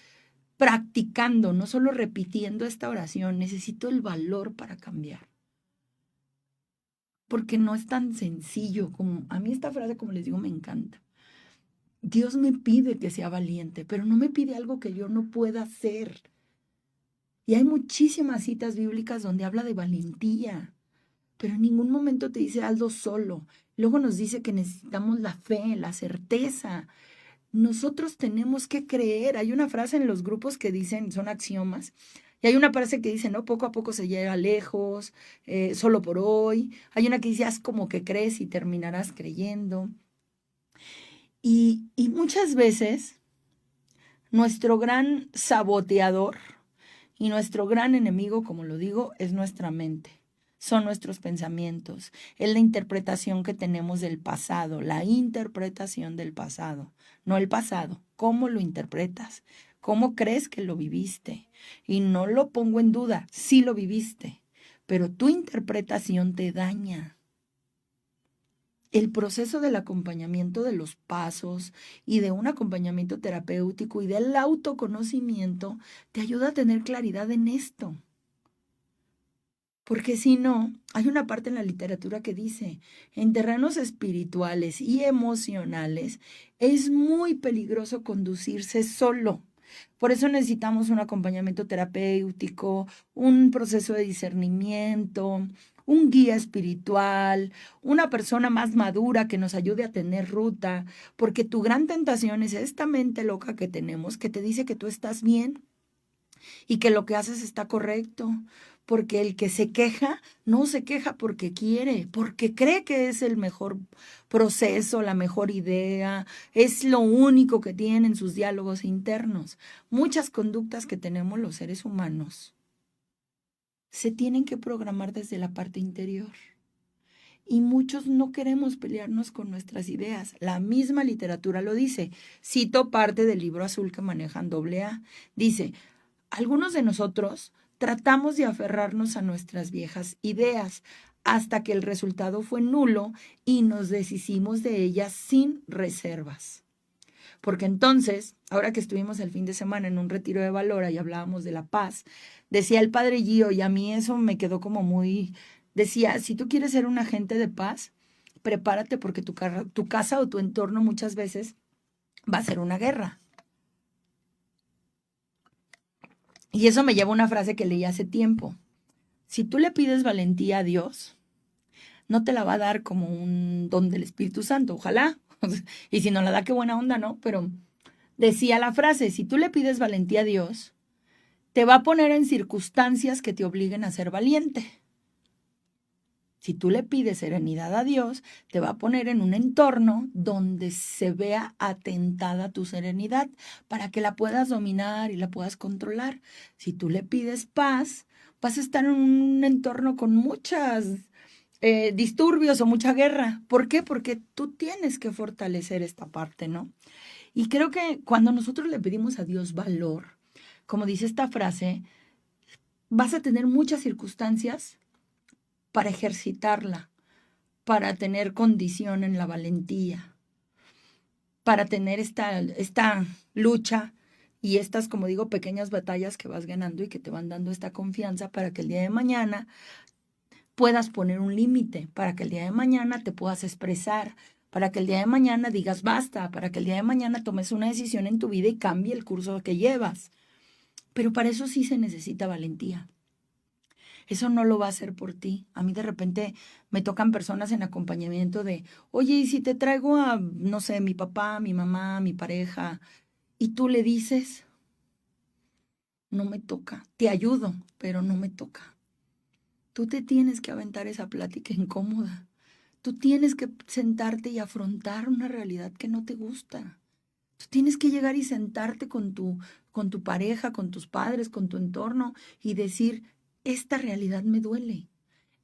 practicando, no solo repitiendo esta oración, necesito el valor para cambiar. Porque no es tan sencillo como, a mí esta frase, como les digo, me encanta. Dios me pide que sea valiente, pero no me pide algo que yo no pueda hacer. Y hay muchísimas citas bíblicas donde habla de valentía, pero en ningún momento te dice hazlo solo. Luego nos dice que necesitamos la fe, la certeza. Nosotros tenemos que creer. Hay una frase en los grupos que dicen, son axiomas, y hay una frase que dice, ¿no? Poco a poco se llega lejos, solo por hoy. Hay una que dice, haz como que crees y terminarás creyendo. Y muchas veces nuestro gran saboteador y nuestro gran enemigo, como lo digo, es nuestra mente. Son nuestros pensamientos, es la interpretación que tenemos del pasado, la interpretación del pasado, no el pasado, cómo lo interpretas, cómo crees que lo viviste. Y no lo pongo en duda, sí lo viviste, pero tu interpretación te daña. El proceso del acompañamiento de los pasos y de un acompañamiento terapéutico y del autoconocimiento te ayuda a tener claridad en esto. Porque si no, hay una parte en la literatura que dice, en terrenos espirituales y emocionales es muy peligroso conducirse solo. Por eso necesitamos un acompañamiento terapéutico, un proceso de discernimiento, un guía espiritual, una persona más madura que nos ayude a tener ruta, porque tu gran tentación es esta mente loca que tenemos que te dice que tú estás bien y que lo que haces está correcto. Porque el que se queja, no se queja porque quiere, porque cree que es el mejor proceso, la mejor idea, es lo único que tiene en sus diálogos internos. Muchas conductas que tenemos los seres humanos se tienen que programar desde la parte interior. Y muchos no queremos pelearnos con nuestras ideas. La misma literatura lo dice. Cito parte del libro azul que manejan AA. Dice, algunos de nosotros tratamos de aferrarnos a nuestras viejas ideas hasta que el resultado fue nulo y nos deshicimos de ellas sin reservas. Porque entonces, ahora que estuvimos el fin de semana en un retiro de Valora y hablábamos de la paz, decía el padre Gio, y a mí eso me quedó como muy, decía, si tú quieres ser un agente de paz, prepárate porque tu casa o tu entorno muchas veces va a ser una guerra. Y eso me lleva a una frase que leí hace tiempo. Si tú le pides valentía a Dios, no te la va a dar como un don del Espíritu Santo, ojalá. Y si no la da, qué buena onda, ¿no? Pero decía la frase, si tú le pides valentía a Dios, te va a poner en circunstancias que te obliguen a ser valiente. Si tú le pides serenidad a Dios, te va a poner en un entorno donde se vea atentada tu serenidad para que la puedas dominar y la puedas controlar. Si tú le pides paz, vas a estar en un entorno con muchos disturbios o mucha guerra. ¿Por qué? Porque tú tienes que fortalecer esta parte, ¿no? Y creo que cuando nosotros le pedimos a Dios valor, como dice esta frase, vas a tener muchas circunstancias para ejercitarla, para tener condición en la valentía, para tener esta lucha y estas, como digo, pequeñas batallas que vas ganando y que te van dando esta confianza para que el día de mañana puedas poner un límite, para que el día de mañana te puedas expresar, para que el día de mañana digas basta, para que el día de mañana tomes una decisión en tu vida y cambie el curso que llevas. Pero para eso sí se necesita valentía. Eso no lo va a hacer por ti. A mí de repente me tocan personas en acompañamiento de, oye, ¿y si te traigo a, no sé, mi papá, mi mamá, mi pareja, y tú le dices, no me toca, te ayudo, pero no me toca? Tú te tienes que aventar esa plática incómoda. Tú tienes que sentarte y afrontar una realidad que no te gusta. Tú tienes que llegar y sentarte con tu pareja, con tus padres, con tu entorno y decir, esta realidad me duele,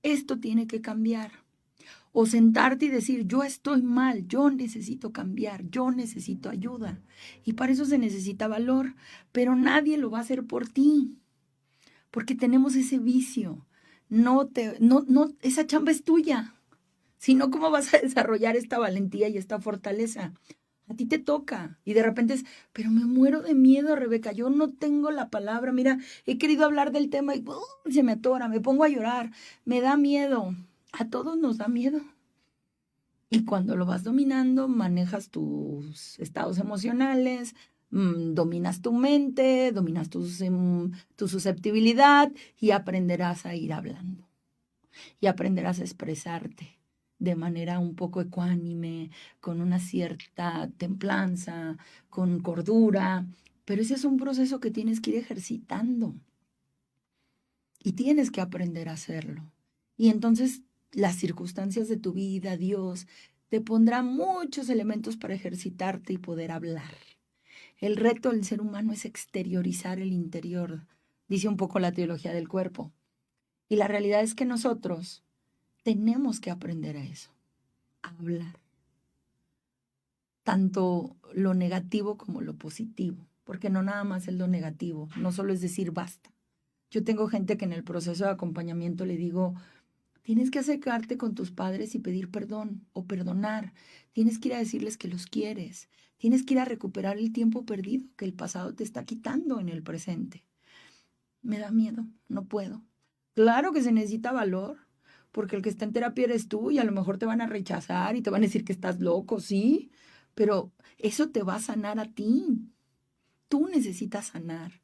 esto tiene que cambiar. O sentarte y decir, yo estoy mal, yo necesito cambiar, yo necesito ayuda. Y para eso se necesita valor, pero nadie lo va a hacer por ti, porque tenemos ese vicio. Esa chamba es tuya. Si no, ¿cómo vas a desarrollar esta valentía y esta fortaleza? A ti te toca. Y de repente es, pero me muero de miedo, Rebeca. Yo no tengo la palabra. Mira, he querido hablar del tema y se me atora, me pongo a llorar. Me da miedo. A todos nos da miedo. Y cuando lo vas dominando, manejas tus estados emocionales, dominas tu mente, dominas tu susceptibilidad y aprenderás a ir hablando. Y aprenderás a expresarte de manera un poco ecuánime, con una cierta templanza, con cordura, pero ese es un proceso que tienes que ir ejercitando y tienes que aprender a hacerlo. Y entonces las circunstancias de tu vida, Dios, te pondrá muchos elementos para ejercitarte y poder hablar. El reto del ser humano es exteriorizar el interior, dice un poco la teología del cuerpo. Y la realidad es que nosotros tenemos que aprender a eso, a hablar. Tanto lo negativo como lo positivo, porque no nada más es lo negativo, no solo es decir basta. Yo tengo gente que en el proceso de acompañamiento le digo, tienes que acercarte con tus padres y pedir perdón o perdonar. Tienes que ir a decirles que los quieres. Tienes que ir a recuperar el tiempo perdido que el pasado te está quitando en el presente. Me da miedo, no puedo. Claro que se necesita valor, porque el que está en terapia eres tú y a lo mejor te van a rechazar y te van a decir que estás loco, sí, pero eso te va a sanar a ti. Tú necesitas sanar.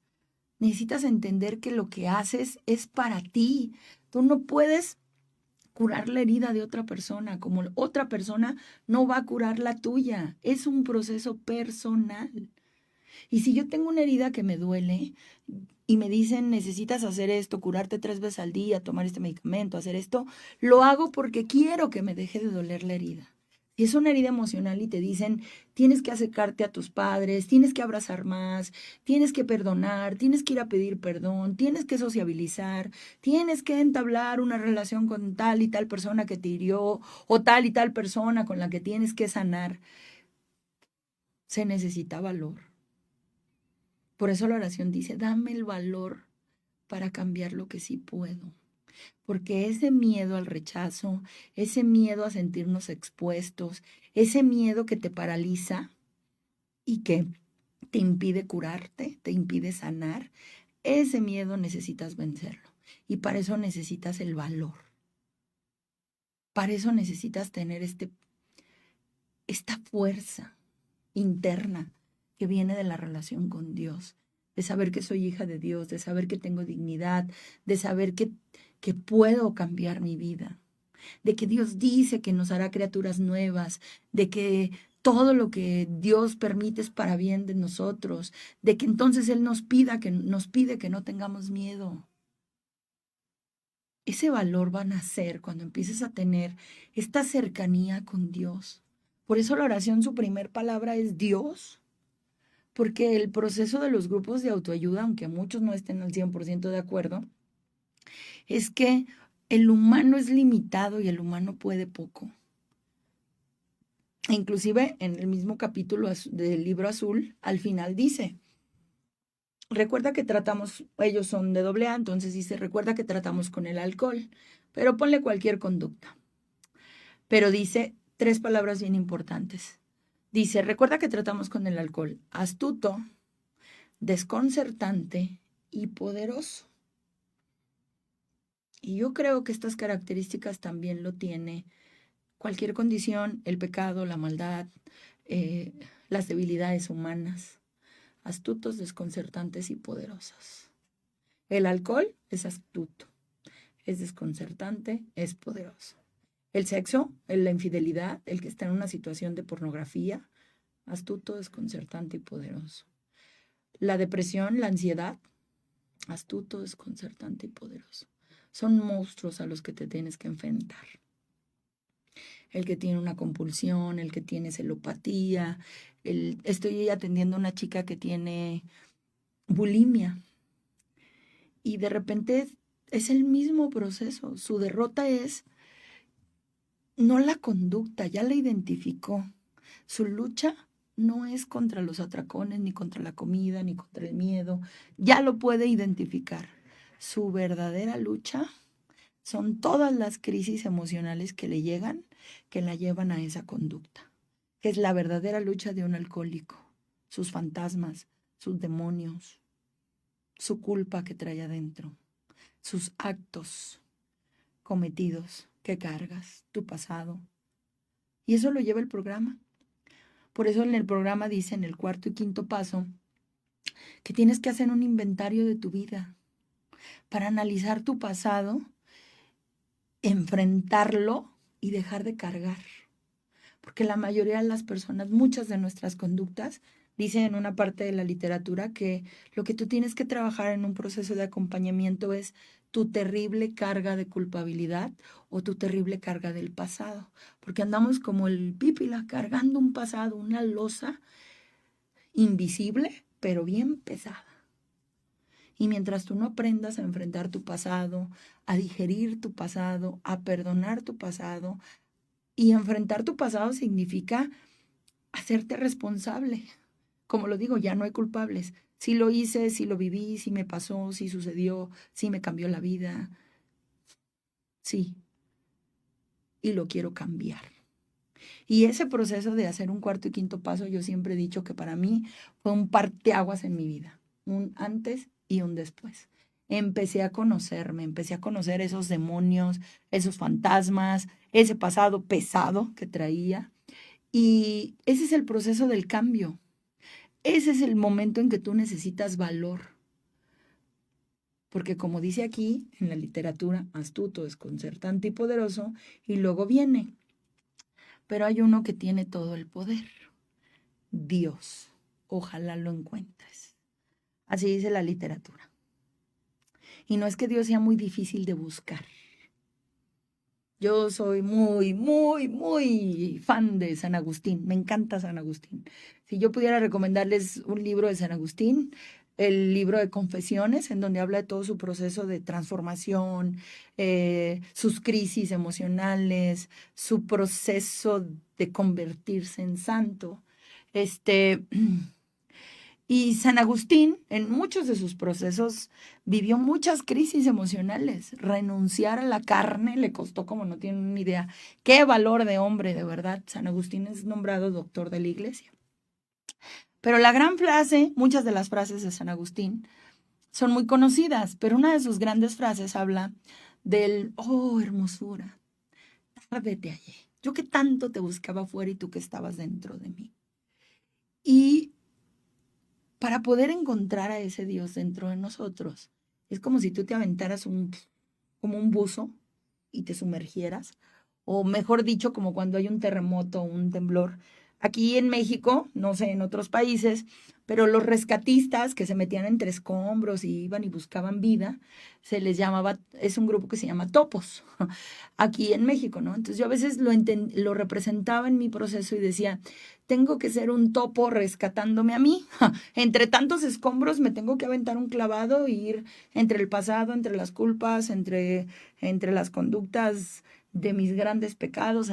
Necesitas entender que lo que haces es para ti. Tú no puedes curar la herida de otra persona, como otra persona no va a curar la tuya. Es un proceso personal. Y si yo tengo una herida que me duele y me dicen necesitas hacer esto, curarte 3 veces al día, tomar este medicamento, hacer esto, lo hago porque quiero que me deje de doler la herida. Si es una herida emocional y te dicen tienes que acercarte a tus padres, tienes que abrazar más, tienes que perdonar, tienes que ir a pedir perdón, tienes que sociabilizar, tienes que entablar una relación con tal y tal persona que te hirió o tal y tal persona con la que tienes que sanar, se necesita valor. Por eso la oración dice, dame el valor para cambiar lo que sí puedo. Porque ese miedo al rechazo, ese miedo a sentirnos expuestos, ese miedo que te paraliza y que te impide curarte, te impide sanar, ese miedo necesitas vencerlo. Y para eso necesitas el valor. Para eso necesitas tener esta fuerza interna que viene de la relación con Dios, de saber que soy hija de Dios, de saber que tengo dignidad, de saber que puedo cambiar mi vida, de que Dios dice que nos hará criaturas nuevas, de que todo lo que Dios permite es para bien de nosotros, de que entonces Él nos pide que no tengamos miedo. Ese valor va a nacer cuando empieces a tener esta cercanía con Dios. Por eso la oración, su primer palabra es Dios, porque el proceso de los grupos de autoayuda, aunque muchos no estén al 100% de acuerdo, es que el humano es limitado y el humano puede poco. Inclusive en el mismo capítulo del libro azul, al final dice, recuerda que tratamos, ellos son de AA, entonces dice, recuerda que tratamos con el alcohol, pero ponle cualquier conducta. Pero dice 3 palabras bien importantes. Dice, recuerda que tratamos con el alcohol, astuto, desconcertante y poderoso. Y yo creo que estas características también lo tiene cualquier condición, el pecado, la maldad, las debilidades humanas, astutos, desconcertantes y poderosos. El alcohol es astuto, es desconcertante, es poderoso. El sexo, la infidelidad, el que está en una situación de pornografía, astuto, desconcertante y poderoso. La depresión, la ansiedad, astuto, desconcertante y poderoso. Son monstruos a los que te tienes que enfrentar. El que tiene una compulsión, el que tiene celopatía. Estoy atendiendo a una chica que tiene bulimia y de repente es el mismo proceso. Su derrota es no la conducta, ya la identificó. Su lucha no es contra los atracones, ni contra la comida, ni contra el miedo. Ya lo puede identificar. Su verdadera lucha son todas las crisis emocionales que le llegan, que la llevan a esa conducta, que es la verdadera lucha de un alcohólico. Sus fantasmas, sus demonios, su culpa que trae adentro, sus actos cometidos que cargas, tu pasado. Y eso lo lleva el programa. Por eso en el programa dice en el 4º y 5º paso que tienes que hacer un inventario de tu vida para analizar tu pasado, enfrentarlo y dejar de cargar. Porque la mayoría de las personas, muchas de nuestras conductas, dice en una parte de la literatura que lo que tú tienes que trabajar en un proceso de acompañamiento es tu terrible carga de culpabilidad o tu terrible carga del pasado. Porque andamos como el pípila cargando un pasado, una losa invisible, pero bien pesada. Y mientras tú no aprendas a enfrentar tu pasado, a digerir tu pasado, a perdonar tu pasado, y enfrentar tu pasado significa hacerte responsable. Como lo digo, ya no hay culpables. Sí lo hice, sí lo viví, sí me pasó, sí sucedió, sí me cambió la vida. Sí. Y lo quiero cambiar. Y ese proceso de hacer un 4º y 5º paso, yo siempre he dicho que para mí fue un parteaguas en mi vida. Un antes y un después. Empecé a conocerme, empecé a conocer esos demonios, esos fantasmas, ese pasado pesado que traía. Y ese es el proceso del cambio. Ese es el momento en que tú necesitas valor. Porque como dice aquí en la literatura, astuto, desconcertante y poderoso, y luego viene. Pero hay uno que tiene todo el poder. Dios. Ojalá lo encuentres. Así dice la literatura. Y no es que Dios sea muy difícil de buscar. Yo soy muy fan de San Agustín. Me encanta San Agustín. Si yo pudiera recomendarles un libro de San Agustín, el libro de Confesiones, en donde habla de todo su proceso de transformación, sus crisis emocionales, su proceso de convertirse en santo. Y San Agustín, en muchos de sus procesos, vivió muchas crisis emocionales. Renunciar a la carne le costó como no tienen ni idea. Qué valor de hombre, de verdad. San Agustín es nombrado doctor de la iglesia. Pero la gran frase, muchas de las frases de San Agustín son muy conocidas, pero una de sus grandes frases habla del, oh, hermosura, tarde te hallé. Yo que tanto te buscaba afuera y tú que estabas dentro de mí. Y para poder encontrar a ese Dios dentro de nosotros, es como si tú te aventaras como un buzo y te sumergieras, o mejor dicho, como cuando hay un terremoto o un temblor, Aquí en México, no sé, en otros países, pero los rescatistas que se metían entre escombros y iban y buscaban vida, se les llamaba, es un grupo que se llama topos, aquí en México, ¿no? Entonces yo a veces lo representaba en mi proceso y decía, tengo que ser un topo rescatándome a mí. Entre tantos escombros me tengo que aventar un clavado e ir entre el pasado, entre las culpas, entre las conductas de mis grandes pecados,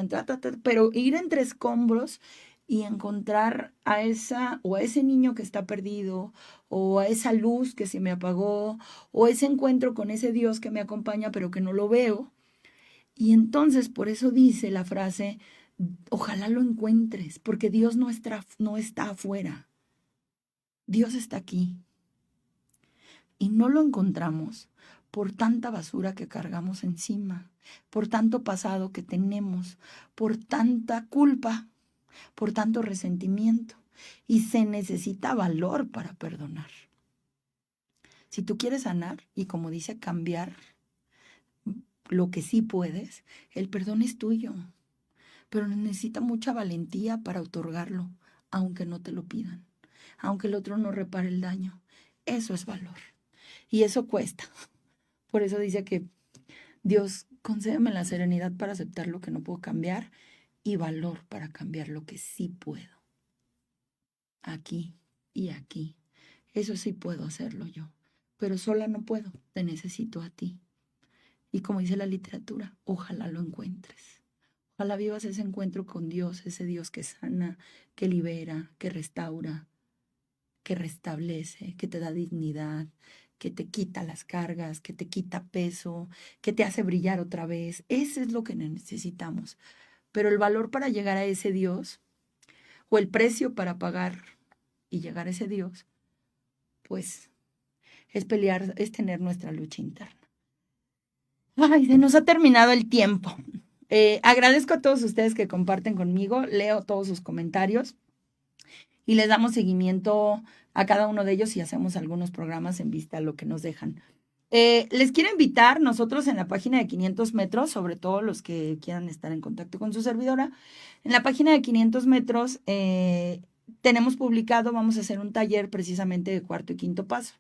pero ir entre escombros y encontrar a esa o a ese niño que está perdido o a esa luz que se me apagó o ese encuentro con ese Dios que me acompaña pero que no lo veo. Y entonces por eso dice la frase, ojalá lo encuentres, porque Dios no está afuera, Dios está aquí. Y no lo encontramos por tanta basura que cargamos encima, por tanto pasado que tenemos, por tanta culpa, por tanto resentimiento. Y se necesita valor para perdonar. Si tú quieres sanar y, como dice, cambiar lo que sí puedes, el perdón es tuyo, pero necesita mucha valentía para otorgarlo, aunque no te lo pidan, aunque el otro no repare el daño. Eso es valor y eso cuesta. Por eso dice que Dios, concédeme la serenidad para aceptar lo que no puedo cambiar y valor para cambiar lo que sí puedo. Aquí y aquí. Eso sí puedo hacerlo yo, pero sola no puedo, te necesito a ti. Y como dice la literatura, ojalá lo encuentres. Ojalá vivas ese encuentro con Dios, ese Dios que sana, que libera, que restaura, que restablece, que te da dignidad, que te quita las cargas, que te quita peso, que te hace brillar otra vez. Ese es lo que necesitamos. Pero el valor para llegar a ese Dios, o el precio para pagar y llegar a ese Dios, pues es pelear, es tener nuestra lucha interna. Ay, se nos ha terminado el tiempo. Agradezco a todos ustedes que comparten conmigo, leo todos sus comentarios y les damos seguimiento a cada uno de ellos y hacemos algunos programas en vista a lo que nos dejan. Les quiero invitar, nosotros en la página de 500 metros, sobre todo los que quieran estar en contacto con su servidora, en la página de 500 metros tenemos publicado, vamos a hacer un taller precisamente de cuarto y quinto paso,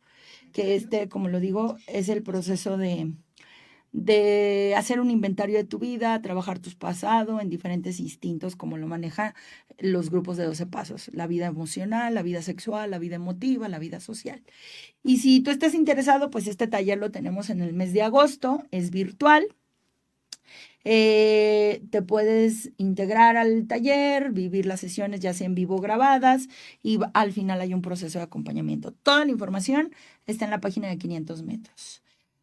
que como lo digo, es el proceso de hacer un inventario de tu vida, trabajar tu pasado en diferentes instintos, como lo maneja los grupos de 12 pasos, la vida emocional, la vida sexual, la vida emotiva, la vida social. Y si tú estás interesado, pues este taller lo tenemos en el mes de agosto, es virtual. Te puedes integrar al taller, vivir las sesiones ya sea en vivo o grabadas y al final hay un proceso de acompañamiento. Toda la información está en la página de 500 metros.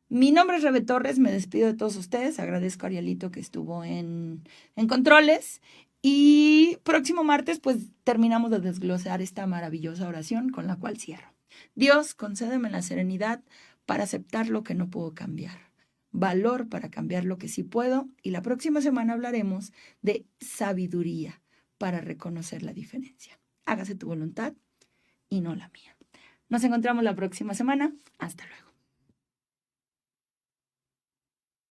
Mi nombre es Rebe Torres, me despido de todos ustedes, agradezco a Arielito que estuvo en controles y próximo martes pues terminamos de desglosar esta maravillosa oración con la cual cierro. Dios, concédeme la serenidad para aceptar lo que no puedo cambiar, valor para cambiar lo que sí puedo y la próxima semana hablaremos de sabiduría para reconocer la diferencia. Hágase tu voluntad y no la mía. Nos encontramos la próxima semana. Hasta luego.